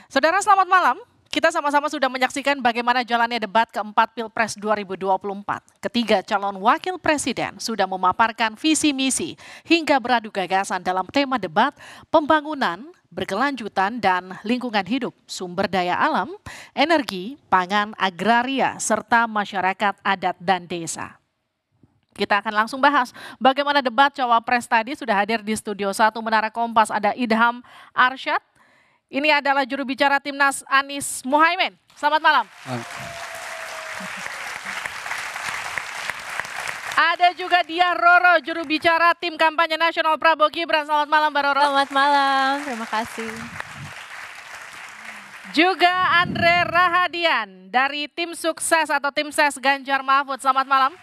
Saudara selamat malam, kita sama-sama sudah menyaksikan bagaimana jalannya debat keempat Pilpres 2024. Ketiga calon wakil presiden sudah memaparkan visi misi hingga beradu gagasan dalam tema debat pembangunan, berkelanjutan dan lingkungan hidup, sumber daya alam, energi, pangan, agraria, serta masyarakat adat dan desa. Kita akan langsung bahas bagaimana debat Cawapres tadi. Sudah hadir di Studio 1 Menara Kompas ada Idham Arsyad. Ini adalah juru bicara Timnas Anies Muhaimin. Selamat malam. Ada juga Diah Roro, juru bicara tim kampanye nasional Prabowo Gibran. Selamat malam Mbak Roro. Selamat malam, terima kasih. Juga Andre Rahadian dari tim sukses atau tim ses Ganjar Mahfud. Selamat malam.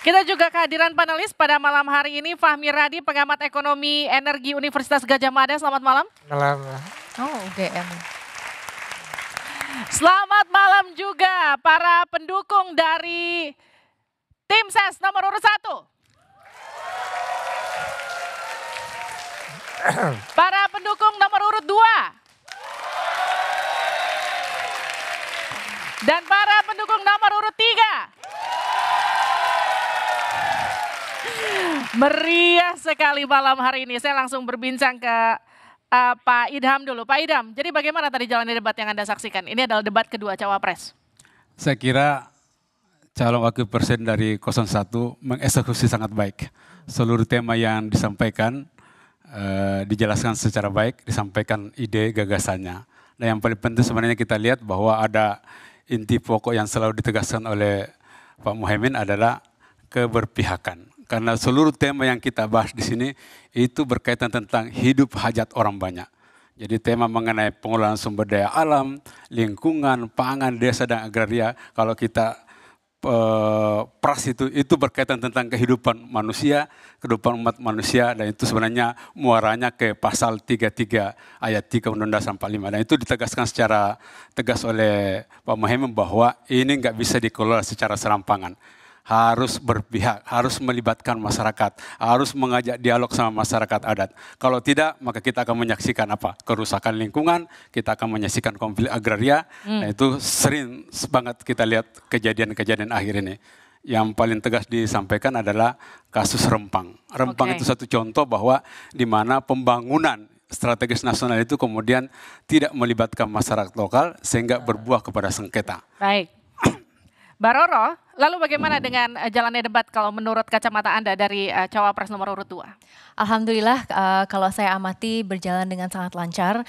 Kita juga kehadiran panelis pada malam hari ini, Fahmi Radi, pengamat ekonomi energi Universitas Gadjah Mada. Selamat malam. Malam. Oh, UGM. Selamat malam juga para pendukung dari tim ses nomor urut 1. Para pendukung nomor urut 2. Dan para pendukung nomor urut 3. Meriah sekali malam hari ini. Saya langsung berbincang ke Pak Idham dulu. Pak Idham, jadi bagaimana tadi jalannya debat yang Anda saksikan? Ini adalah debat kedua Cawapres. Saya kira calon wakil presiden dari 01 mengeksekusi sangat baik. Seluruh tema yang disampaikan, dijelaskan secara baik, disampaikan ide gagasannya. Nah yang paling penting sebenarnya kita lihat bahwa ada inti pokok yang selalu ditegaskan oleh Pak Muhaimin adalah keberpihakan. Karena seluruh tema yang kita bahas di sini itu berkaitan tentang hidup hajat orang banyak. Jadi tema mengenai pengelolaan sumber daya alam, lingkungan, pangan, desa dan agraria. Kalau kita pras itu berkaitan tentang kehidupan manusia, kehidupan umat manusia, dan itu sebenarnya muaranya ke pasal 33 ayat 3 Undang-Undang 45. Dan itu ditegaskan secara tegas oleh Pak Muhaimin bahwa ini nggak bisa dikelola secara serampangan. Harus berpihak, harus melibatkan masyarakat, harus mengajak dialog sama masyarakat adat. Kalau tidak, maka kita akan menyaksikan apa? Kerusakan lingkungan, kita akan menyaksikan konflik agraria. Nah itu sering banget kita lihat kejadian-kejadian akhir ini. Yang paling tegas disampaikan adalah kasus Rempang. Rempang itu satu contoh bahwa di mana pembangunan strategis nasional itu kemudian tidak melibatkan masyarakat lokal sehingga berbuah kepada sengketa. Baik. Mbak Roro, lalu bagaimana dengan jalannya debat kalau menurut kacamata Anda dari Cawapres nomor urut 2? Alhamdulillah kalau saya amati berjalan dengan sangat lancar,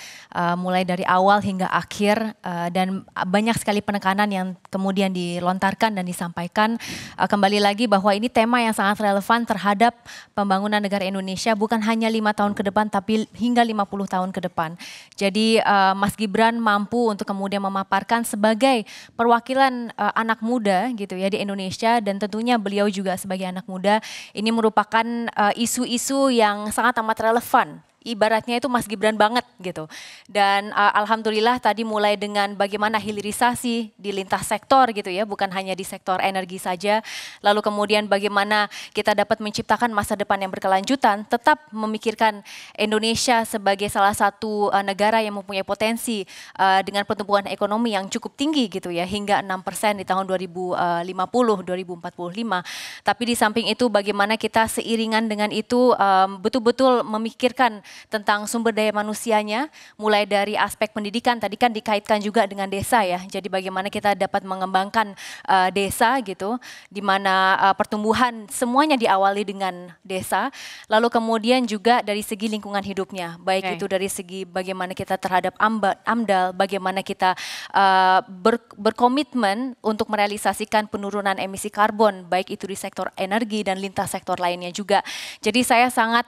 mulai dari awal hingga akhir dan banyak sekali penekanan yang kemudian dilontarkan dan disampaikan. Kembali lagi bahwa ini tema yang sangat relevan terhadap pembangunan negara Indonesia bukan hanya 5 tahun ke depan tapi hingga 50 tahun ke depan. Jadi Mas Gibran mampu untuk kemudian memaparkan sebagai perwakilan anak muda gitu ya di Indonesia, dan tentunya beliau juga sebagai anak muda ini merupakan isu-isu yang sangat amat relevan. Ibaratnya itu Mas Gibran banget gitu. Dan alhamdulillah tadi mulai dengan bagaimana hilirisasi di lintas sektor gitu ya, bukan hanya di sektor energi saja. Lalu kemudian bagaimana kita dapat menciptakan masa depan yang berkelanjutan, tetap memikirkan Indonesia sebagai salah satu negara yang mempunyai potensi dengan pertumbuhan ekonomi yang cukup tinggi gitu ya, hingga 6% di tahun 2050, 2045. Tapi di samping itu bagaimana kita seiringan dengan itu betul-betul memikirkan tentang sumber daya manusianya, mulai dari aspek pendidikan, tadi kan dikaitkan juga dengan desa ya, jadi bagaimana kita dapat mengembangkan desa gitu, di mana pertumbuhan semuanya diawali dengan desa, lalu kemudian juga dari segi lingkungan hidupnya, baik itu dari segi bagaimana kita terhadap AMDAL, bagaimana kita berkomitmen untuk merealisasikan penurunan emisi karbon, baik itu di sektor energi dan lintas sektor lainnya juga. Jadi saya sangat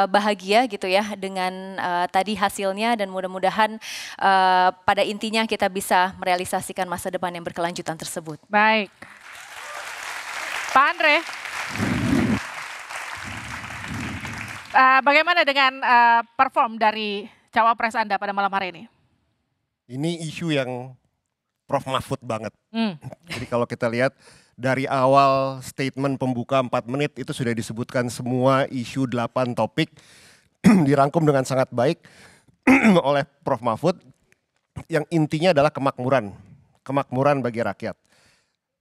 bahagia gitu ya dengan tadi hasilnya, dan mudah-mudahan pada intinya kita bisa merealisasikan masa depan yang berkelanjutan tersebut. Baik. Pak Andre, bagaimana dengan perform dari Cawapres Anda pada malam hari ini? Ini isu yang Prof Mahfud banget. Jadi kalau kita lihat dari awal statement pembuka 4 menit itu sudah disebutkan semua isu 8 topik. dirangkum dengan sangat baik oleh Prof. Mahfud, yang intinya adalah kemakmuran bagi rakyat.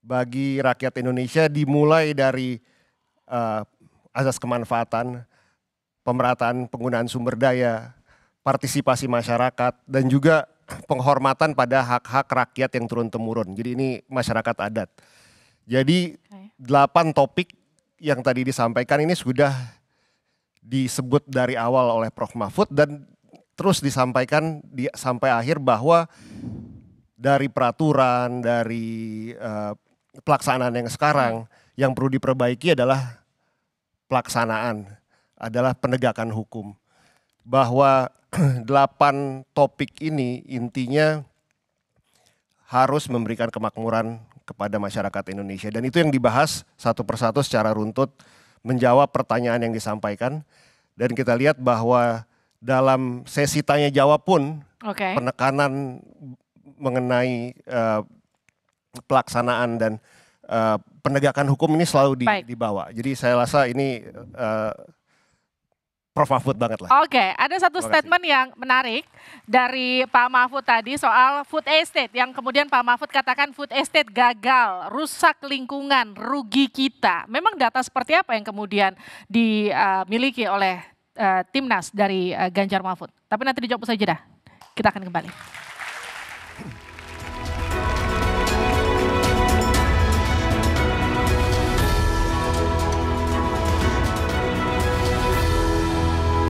Bagi rakyat Indonesia dimulai dari azas kemanfaatan, pemerataan penggunaan sumber daya, partisipasi masyarakat, dan juga penghormatan pada hak-hak rakyat yang turun-temurun. Jadi ini masyarakat adat. Jadi 8 topik yang tadi disampaikan ini sudah disebut dari awal oleh Prof. Mahfud dan terus disampaikan sampai akhir bahwa dari peraturan, dari pelaksanaan yang sekarang, yang perlu diperbaiki adalah pelaksanaan, adalah penegakan hukum. Bahwa 8 topik ini intinya harus memberikan kemakmuran kepada masyarakat Indonesia. Dan itu yang dibahas satu persatu secara runtut, menjawab pertanyaan yang disampaikan. Dan kita lihat bahwa dalam sesi tanya jawab pun penekanan mengenai pelaksanaan dan penegakan hukum ini selalu dibawa. Jadi saya rasa ini Prof. Mahfud banget lah. Oke, ada satu statement yang menarik dari Pak Mahfud tadi soal food estate yang kemudian Pak Mahfud katakan food estate gagal, rusak lingkungan, rugi kita. Memang data seperti apa yang kemudian dimiliki oleh Timnas dari Ganjar Mahfud? Tapi nanti dijawab saja dah. Kita akan kembali.